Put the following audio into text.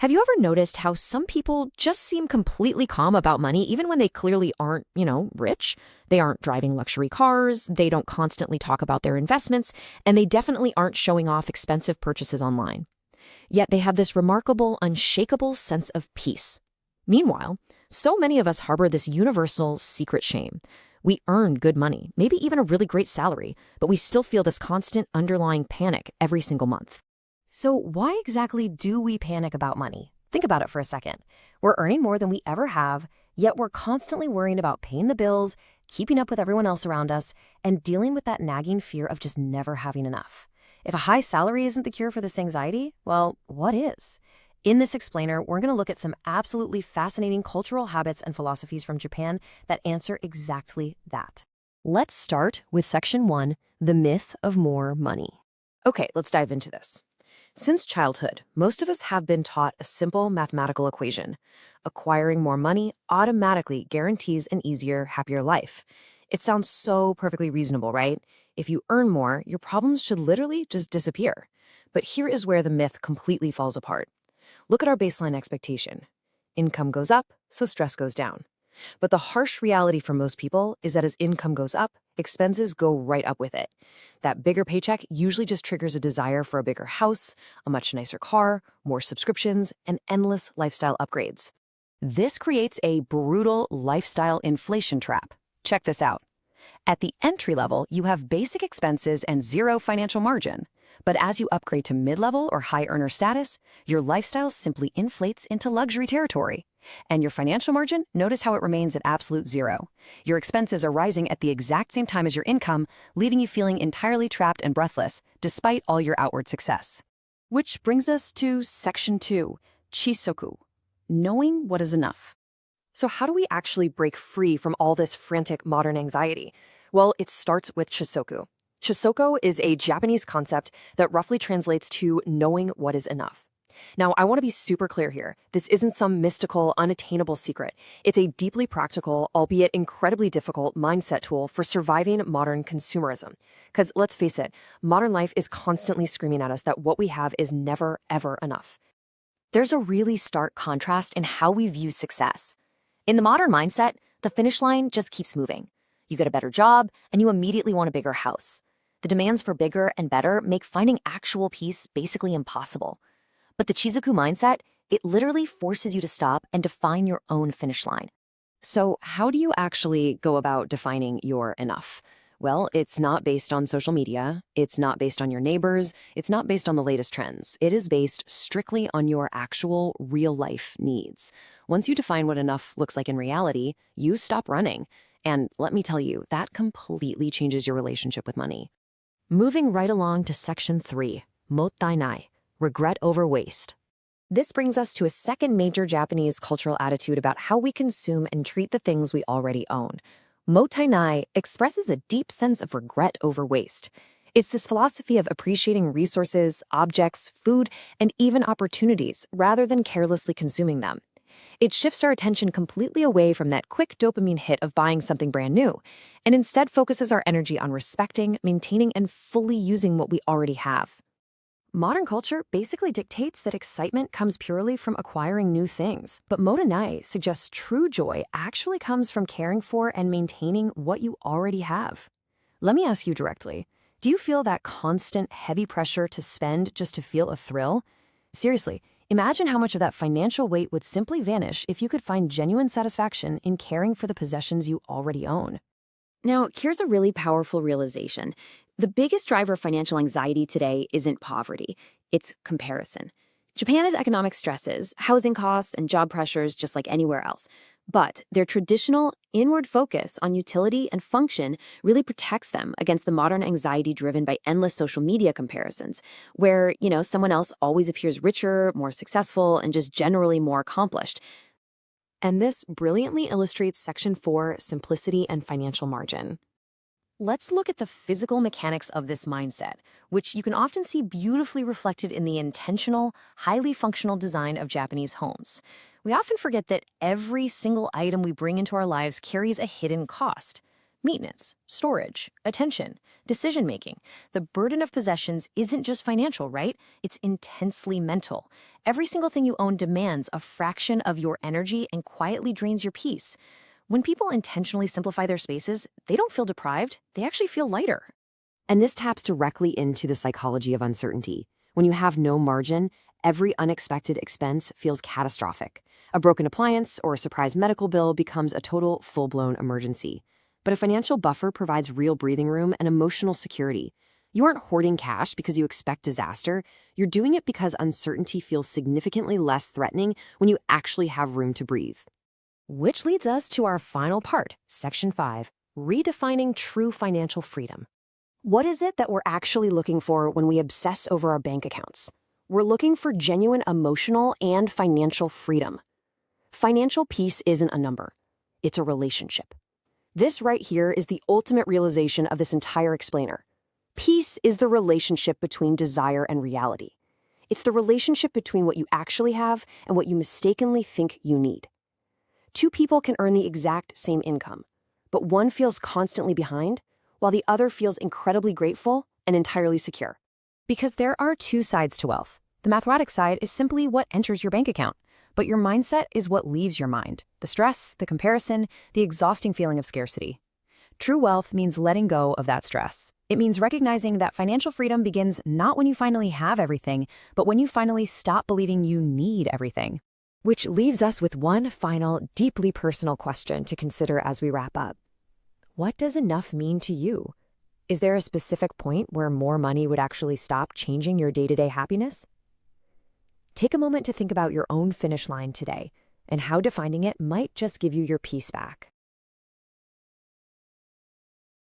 Have you ever noticed how some people just seem completely calm about money even when they clearly aren't, rich? They aren't driving luxury cars, they don't constantly talk about their investments, and they definitely aren't showing off expensive purchases online. Yet they have this remarkable, unshakable sense of peace. Meanwhile, so many of us harbor this universal secret shame. We earn good money, maybe even a really great salary, but we still feel this constant underlying panic every single month. So why exactly do we panic about money? Think about it for a second. We're earning more than we ever have, yet we're constantly worrying about paying the bills, keeping up with everyone else around us, and dealing with that nagging fear of just never having enough. If a high salary isn't the cure for this anxiety, well, what is? In this explainer, we're going to look at some absolutely fascinating cultural habits and philosophies from Japan that answer exactly that. Let's start with Section 1, the myth of more money. Okay, let's dive into this. Since childhood, most of us have been taught a simple mathematical equation. Acquiring more money automatically guarantees an easier, happier life. It sounds so perfectly reasonable, right? If you earn more, your problems should literally just disappear. But here is where the myth completely falls apart. Look at our baseline expectation. Income goes up, so stress goes down. But the harsh reality for most people is that as income goes up, expenses go right up with it. That bigger paycheck usually just triggers a desire for a bigger house, a much nicer car, more subscriptions, and endless lifestyle upgrades. This creates a brutal lifestyle inflation trap. Check this out. At the entry level, you have basic expenses and zero financial margin. But as you upgrade to mid-level or high earner status, your lifestyle simply inflates into luxury territory. And your financial margin, notice how it remains at absolute zero. Your expenses are rising at the exact same time as your income, leaving you feeling entirely trapped and breathless, despite all your outward success. Which brings us to Section 2, Chisoku, knowing what is enough. So how do we actually break free from all this frantic modern anxiety? Well, it starts with Chisoku. Chisoko is a Japanese concept that roughly translates to knowing what is enough. Now, I want to be super clear here. This isn't some mystical, unattainable secret. It's a deeply practical, albeit incredibly difficult, mindset tool for surviving modern consumerism. Because let's face it, modern life is constantly screaming at us that what we have is never, ever enough. There's a really stark contrast in how we view success. In the modern mindset, the finish line just keeps moving. You get a better job, and you immediately want a bigger house. The demands for bigger and better make finding actual peace basically impossible. But the Chizoku mindset, it literally forces you to stop and define your own finish line. So how do you actually go about defining your enough? Well, it's not based on social media, it's not based on your neighbors, it's not based on the latest trends. It is based strictly on your actual real-life needs. Once you define what enough looks like in reality, you stop running. And let me tell you, that completely changes your relationship with money. Moving right along to Section 3, mottainai, regret over waste. This brings us to a second major Japanese cultural attitude about how we consume and treat the things we already own. Mottainai expresses a deep sense of regret over waste. It's this philosophy of appreciating resources, objects, food, and even opportunities rather than carelessly consuming them. It shifts our attention completely away from that quick dopamine hit of buying something brand new, and instead focuses our energy on respecting, maintaining, and fully using what we already have. Modern culture basically dictates that excitement comes purely from acquiring new things, but Mottainai suggests true joy actually comes from caring for and maintaining what you already have. Let me ask you directly, do you feel that constant, heavy pressure to spend just to feel a thrill? Seriously, imagine how much of that financial weight would simply vanish if you could find genuine satisfaction in caring for the possessions you already own. Now, here's a really powerful realization. The biggest driver of financial anxiety today isn't poverty, it's comparison. Japan has economic stresses, housing costs, and job pressures just like anywhere else. But their traditional inward focus on utility and function really protects them against the modern anxiety driven by endless social media comparisons, where, someone else always appears richer, more successful, and just generally more accomplished. And this brilliantly illustrates Section 4, simplicity and financial margin. Let's look at the physical mechanics of this mindset, which you can often see beautifully reflected in the intentional, highly functional design of Japanese homes. We often forget that every single item we bring into our lives carries a hidden cost. Maintenance, storage, attention, decision-making. The burden of possessions isn't just financial, right? It's intensely mental. Every single thing you own demands a fraction of your energy and quietly drains your peace. When people intentionally simplify their spaces, they don't feel deprived, they actually feel lighter. And this taps directly into the psychology of uncertainty. When you have no margin, every unexpected expense feels catastrophic. A broken appliance or a surprise medical bill becomes a total, full-blown emergency. But a financial buffer provides real breathing room and emotional security. You aren't hoarding cash because you expect disaster. You're doing it because uncertainty feels significantly less threatening when you actually have room to breathe. Which leads us to our final part, Section 5, redefining true financial freedom. What is it that we're actually looking for when we obsess over our bank accounts? We're looking for genuine emotional and financial freedom. Financial peace isn't a number. It's a relationship. This right here is the ultimate realization of this entire explainer. Peace is the relationship between desire and reality. It's the relationship between what you actually have and what you mistakenly think you need. Two people can earn the exact same income, but one feels constantly behind, while the other feels incredibly grateful and entirely secure. Because there are two sides to wealth. The mathematic side is simply what enters your bank account, but your mindset is what leaves your mind. The stress, the comparison, the exhausting feeling of scarcity. True wealth means letting go of that stress. It means recognizing that financial freedom begins not when you finally have everything, but when you finally stop believing you need everything. Which leaves us with one final, deeply personal question to consider as we wrap up. What does enough mean to you? Is there a specific point where more money would actually stop changing your day-to-day happiness? Take a moment to think about your own finish line today and how defining it might just give you your peace back.